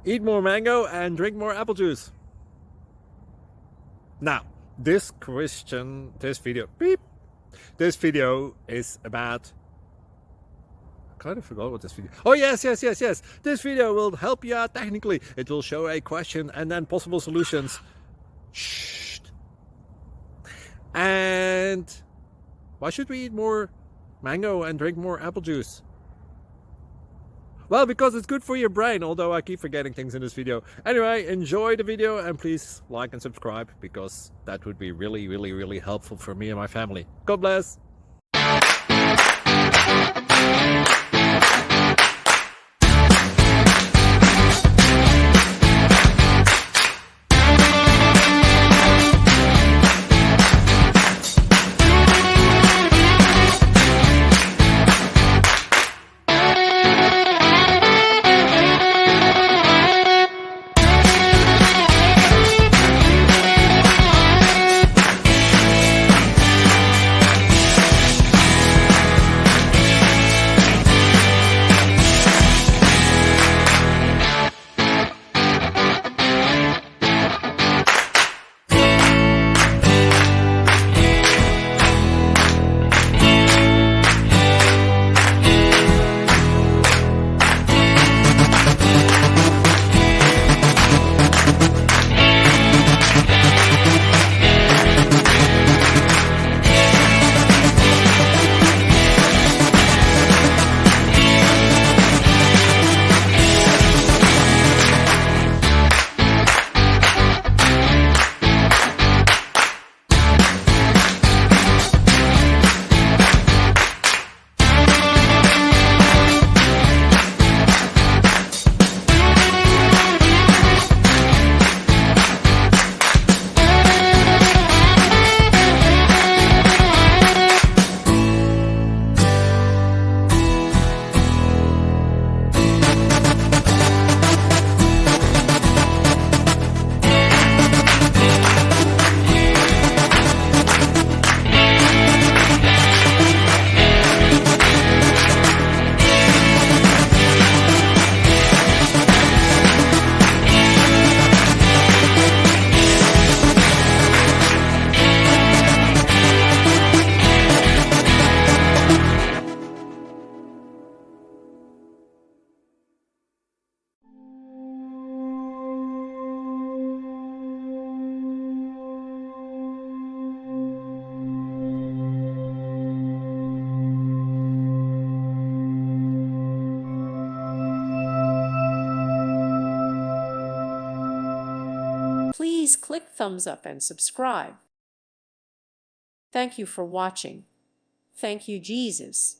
Eat more mango and drink more apple juice. Now, this video is about, I kind of forgot what this video. Oh, yes. This video will help you out technically. It will show a question and then possible solutions. Shh. And why should we eat more mango and drink more apple juice? Well, because it's good for your brain, although I keep forgetting things in this video. Anyway, enjoy the video and please like and subscribe, because that would be really helpful for me and my family. God bless! Please click thumbs up and subscribe. Thank you for watching. Thank you, Jesus.